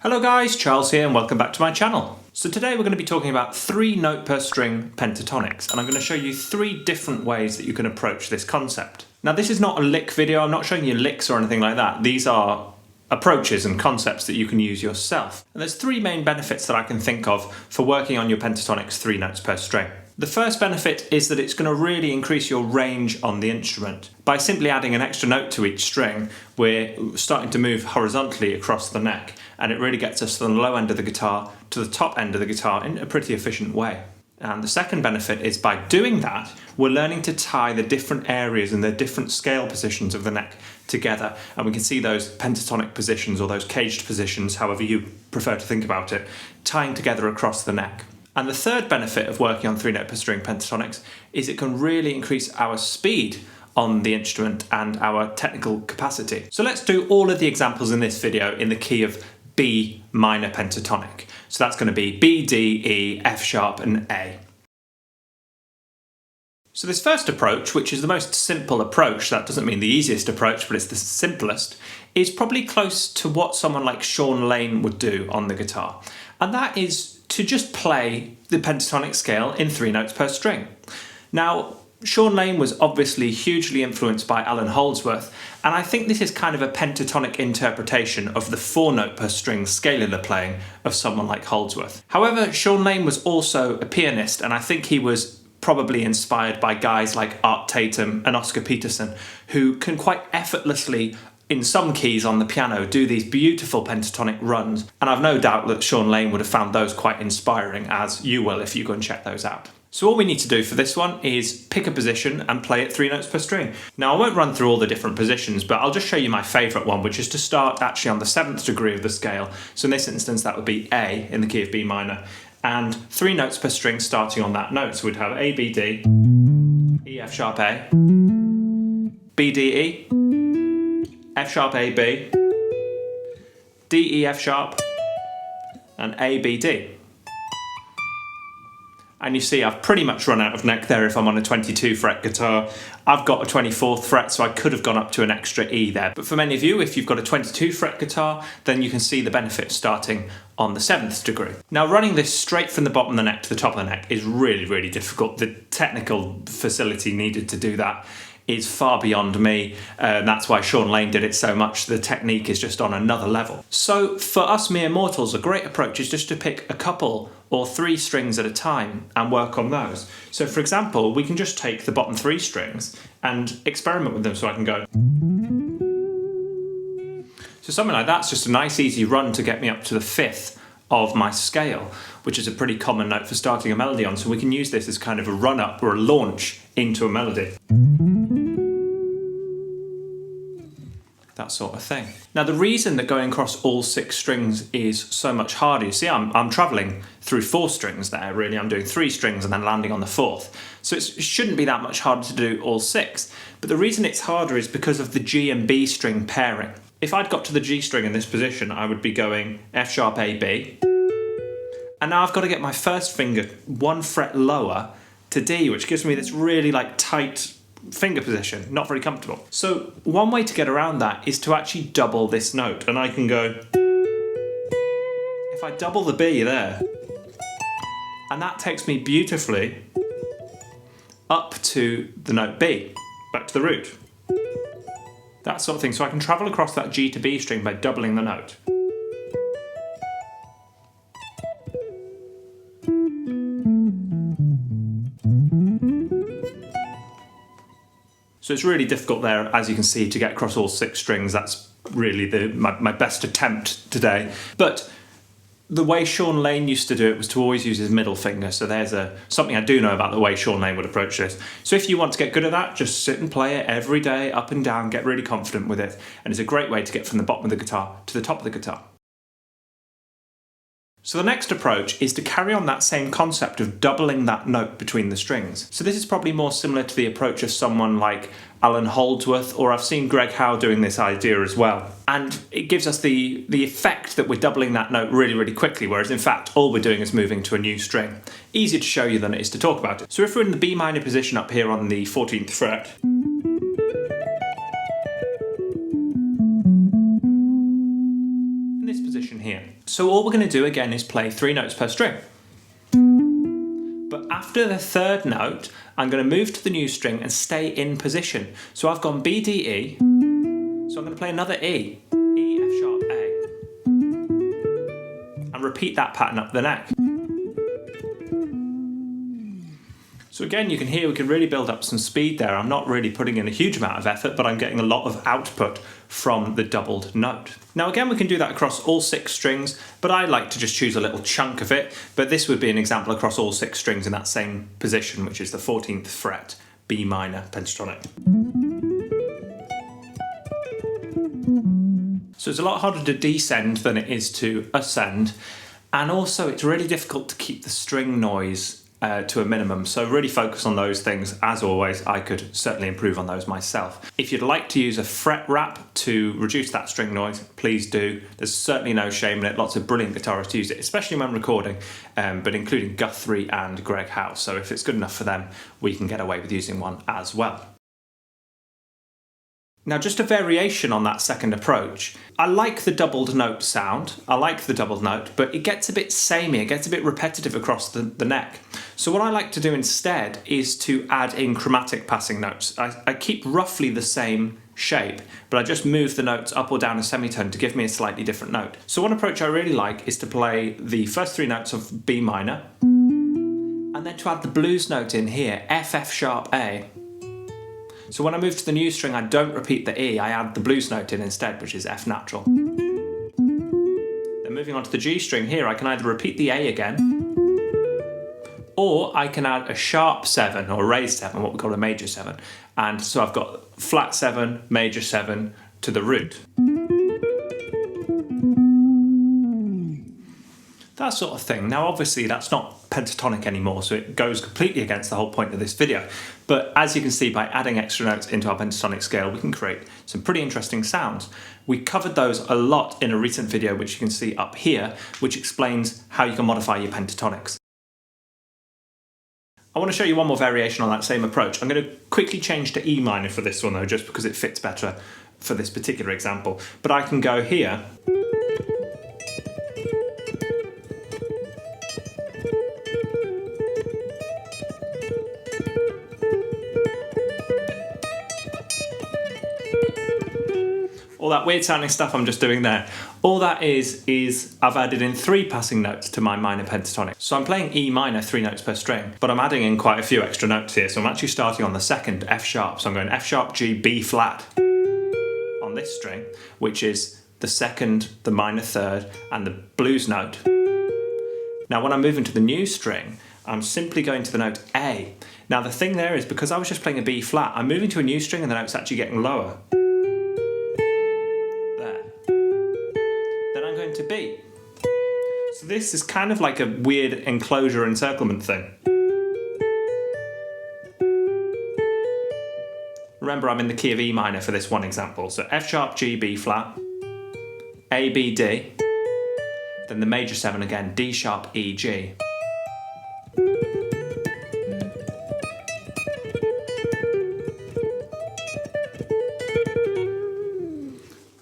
Hello guys, Charles here and welcome back to my channel. So today we're going to be talking about 3 note per string pentatonics, and I'm going to show you 3 different ways that you can approach this concept. Now this is not a lick video, I'm not showing you licks or anything like that. These are approaches and concepts that you can use yourself. And there's 3 main benefits that I can think of for working on your pentatonics 3 notes per string. The first benefit is that it's going to really increase your range on the instrument. By simply adding an extra note to each string, we're starting to move horizontally across the neck, and it really gets us from the low end of the guitar to the top end of the guitar in a pretty efficient way. And the second benefit is by doing that, we're learning to tie the different areas and the different scale positions of the neck together. And we can see those pentatonic positions or those caged positions, however you prefer to think about it, tying together across the neck. And the third benefit of working on 3 note per string pentatonics is it can really increase our speed on the instrument and our technical capacity. So let's do all of the examples in this video in the key of B minor pentatonic. So that's going to be B, D, E, F sharp and A. So this first approach, which is the most simple approach, that doesn't mean the easiest approach, but it's the simplest, is probably close to what someone like Shawn Lane would do on the guitar. And that is to just play the pentatonic scale in 3 notes per string. Now, Shawn Lane was obviously hugely influenced by Allan Holdsworth, and I think this is kind of a pentatonic interpretation of the 4 note per string scalar playing of someone like Holdsworth. However, Shawn Lane was also a pianist, and I think he was probably inspired by guys like Tatum and Peterson, who can quite effortlessly, in some keys on the piano, do these beautiful pentatonic runs, and I've no doubt that Shawn Lane would have found those quite inspiring, as you will if you go and check those out. So all we need to do for this one is pick a position and play it 3 notes per string. Now I won't run through all the different positions, but I'll just show you my favourite one, which is to start actually on the 7th degree of the scale. So in this instance that would be A in the key of B minor, and 3 notes per string starting on that note. So we'd have A, B, D, E, F sharp A, B, D, E, F sharp A, B, D, E, F sharp, and A, B, D. And you see I've pretty much run out of neck there if I'm on a 22 fret guitar. I've got a 24th fret, so I could have gone up to an extra E there. But for many of you, if you've got a 22 fret guitar, then you can see the benefit of starting on the 7th degree. Now running this straight from the bottom of the neck to the top of the neck is really, really difficult. The technical facility needed to do that is far beyond me. That's why Shawn Lane did it so much. The technique is just on another level. So for us mere mortals, a great approach is just to pick a couple or 3 strings at a time and work on those. So for example, we can just take the bottom 3 strings and experiment with them. So I can go. So something like that's just a nice easy run to get me up to the 5th of my scale, which is a pretty common note for starting a melody on. So we can use this as kind of a run up or a launch into a melody. That sort of thing. Now the reason that going across all 6 strings is so much harder, you see I'm travelling through 4 strings there really, I'm doing 3 strings and then landing on the 4th. So it shouldn't be that much harder to do all 6. But the reason it's harder is because of the G and B string pairing. If I'd got to the G string in this position, I would be going F sharp A, B. And now I've got to get my first finger 1 fret lower to D, which gives me this really like tight finger position, not very comfortable. So one way to get around that is to actually double this note, and I can go, if I double the B there, and that takes me beautifully up to the note B, back to the root. That sort of thing. So I can travel across that G to B string by doubling the note. So it's really difficult there, as you can see, to get across all 6 strings. That's really my best attempt today. But the way Shawn Lane used to do it was to always use his middle finger. So there's something I do know about the way Shawn Lane would approach this. So if you want to get good at that, just sit and play it every day, up and down, get really confident with it. And it's a great way to get from the bottom of the guitar to the top of the guitar. So the next approach is to carry on that same concept of doubling that note between the strings. So this is probably more similar to the approach of someone like Allan Holdsworth, or I've seen Howe doing this idea as well. And it gives us the effect that we're doubling that note really, really quickly, whereas in fact all we're doing is moving to a new string. Easier to show you than it is to talk about it. So if we're in the B minor position up here on the 14th fret, in this position here. So all we're going to do again is play 3 notes per string. But after the 3rd note, I'm going to move to the new string and stay in position. So I've gone B, D, E, so I'm going to play another E, E, F sharp, A, and repeat that pattern up the neck. So again, you can hear we can really build up some speed there. I'm not really putting in a huge amount of effort, but I'm getting a lot of output from the doubled note. Now again, we can do that across all 6 strings, but I like to just choose a little chunk of it. But this would be an example across all 6 strings in that same position, which is the 14th fret, B minor pentatonic. So it's a lot harder to descend than it is to ascend. And also it's really difficult to keep the string noise to a minimum, so really focus on those things. As always, I could certainly improve on those myself. If you'd like to use a fret wrap to reduce that string noise, please do. There's certainly no shame in it. Lots of brilliant guitarists use it, especially when recording, but including Guthrie and Greg Howe. So if it's good enough for them, we can get away with using one as well. Now, just a variation on that 2nd approach. I like the doubled note sound. I like the doubled note, but it gets a bit samey. It gets a bit repetitive across the neck. So what I like to do instead is to add in chromatic passing notes. I keep roughly the same shape, but I just move the notes up or down a semitone to give me a slightly different note. So one approach I really like is to play the first 3 notes of B minor, and then to add the blues note in here, F, F sharp, A. So when I move to the new string, I don't repeat the E, I add the blues note in instead, which is F natural. Then moving on to the G string here, I can either repeat the A again, or I can add a sharp 7 or a raised 7, what we call a major 7. And so I've got flat 7, major 7 to the root. That sort of thing. Now obviously that's not pentatonic anymore, so it goes completely against the whole point of this video. But as you can see, by adding extra notes into our pentatonic scale, we can create some pretty interesting sounds. We covered those a lot in a recent video, which you can see up here, which explains how you can modify your pentatonics. I want to show you one more variation on that same approach. I'm going to quickly change to E minor for this one though, just because it fits better for this particular example. But I can go here, all that weird sounding stuff I'm just doing there. All that is I've added in 3 passing notes to my minor pentatonic. So I'm playing E minor 3 notes per string, but I'm adding in quite a few extra notes here. So I'm actually starting on the 2nd F sharp. So I'm going F sharp, G, B flat on this string, which is the 2nd, the minor 3rd, and the blues note. Now when I'm moving to the new string, I'm simply going to the note A. Now the thing there is, because I was just playing a B flat, I'm moving to a new string and the note's actually getting lower. To B. So this is kind of like a weird enclosure encirclement thing. Remember, I'm in the key of E minor for this one example. So F sharp, G, B flat, A, B, D, then the major 7 again, D sharp, E, G.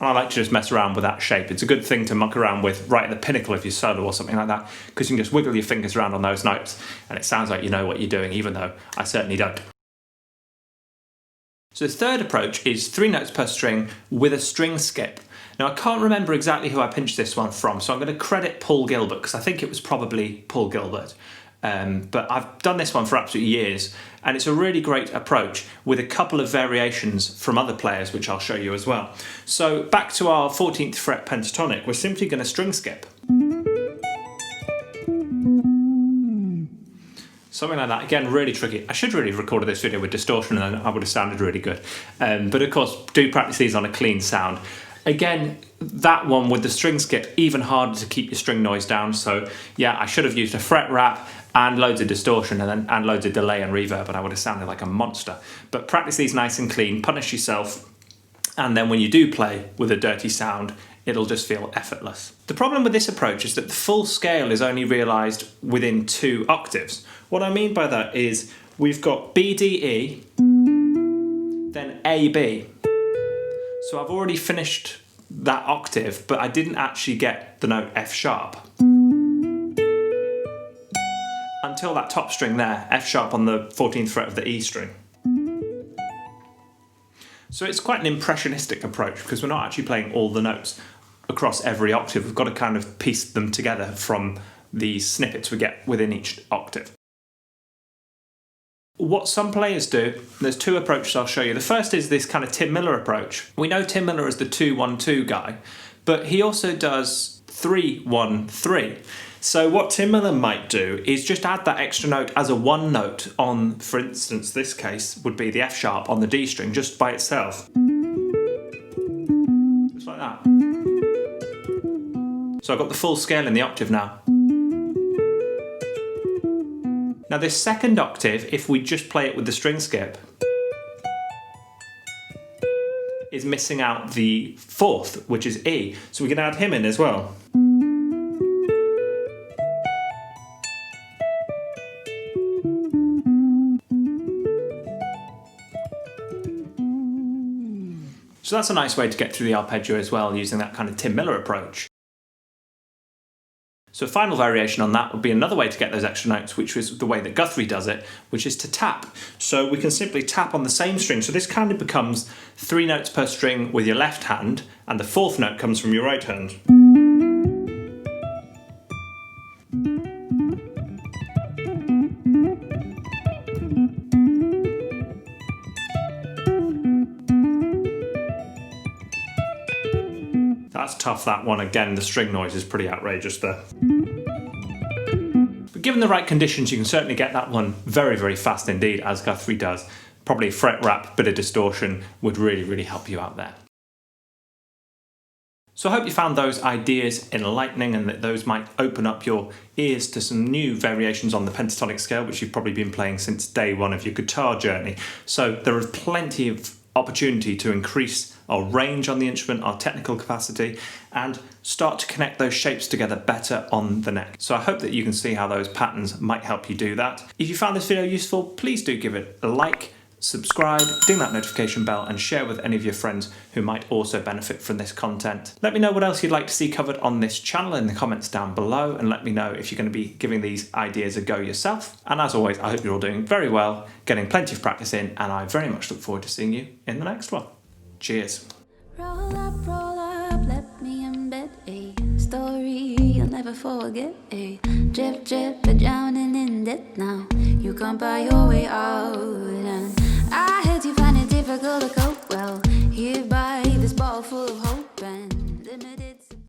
I like to just mess around with that shape. It's a good thing to muck around with right at the pinnacle of your solo or something like that, because you can just wiggle your fingers around on those notes and it sounds like you know what you're doing, even though I certainly don't. So the 3rd approach is 3 notes per string with a string skip. Now I can't remember exactly who I pinched this one from, so I'm going to credit Paul Gilbert, because I think it was probably Paul Gilbert. But I've done this one for absolutely years, and it's a really great approach with a couple of variations from other players, which I'll show you as well. So back to our 14th fret pentatonic, we're simply going to string skip. Something like that. Again, really tricky. I should really have recorded this video with distortion and then I would have sounded really good. But of course, do practice these on a clean sound. Again, that one with the string skip, even harder to keep your string noise down. So yeah, I should have used a fret wrap and loads of distortion and loads of delay and reverb, and I would have sounded like a monster. But practice these nice and clean, punish yourself, and then when you do play with a dirty sound, it'll just feel effortless. The problem with this approach is that the full scale is only realised within 2 octaves. What I mean by that is we've got B, D, E, then A, B. So I've already finished that octave, but I didn't actually get the note F sharp. Until that top string there, F sharp on the 14th fret of the E string. So it's quite an impressionistic approach because we're not actually playing all the notes across every octave. We've got to kind of piece them together from the snippets we get within each octave. What some players do, there's two approaches I'll show you. The first is this kind of Tim Miller approach. We know Tim Miller is the 2-1-2 guy, but he also does 3-1-3. So what Tim Miller might do is just add that extra note as a one note on, for instance, this case would be the F sharp on the D string just by itself. Just like that. So I've got the full scale in the octave now. Now this second octave, if we just play it with the string skip, is missing out the fourth, which is E. So we can add him in as well. So that's a nice way to get through the arpeggio as well, using that kind of Tim Miller approach. So a final variation on that would be another way to get those extra notes, which is the way that Guthrie does it, which is to tap. So we can simply tap on the same string. So this kind of becomes 3 notes per string with your left hand, and the fourth note comes from your right hand. That's tough, that one. Again, the string noise is pretty outrageous there. But given the right conditions, you can certainly get that one very, very fast indeed, as Guthrie does. Probably fret wrap, bit of distortion would really, really help you out there. So I hope you found those ideas enlightening and that those might open up your ears to some new variations on the pentatonic scale, which you've probably been playing since day one of your guitar journey. So there is plenty of opportunity to increase our range on the instrument, our technical capacity, and start to connect those shapes together better on the neck. So I hope that you can see how those patterns might help you do that. If you found this video useful, please do give it a like, subscribe, ding that notification bell, and share with any of your friends who might also benefit from this content. Let me know what else you'd like to see covered on this channel in the comments down below, and let me know if you're going to be giving these ideas a go yourself. And as always, I hope you're all doing very well, getting plenty of practice in, and I very much look forward to seeing you in the next one. Cheers. Roll up, let me embed a story you'll never forget. A drip, drip, but drowning in debt now. You can't buy your way out, and I heard you find it difficult to cope.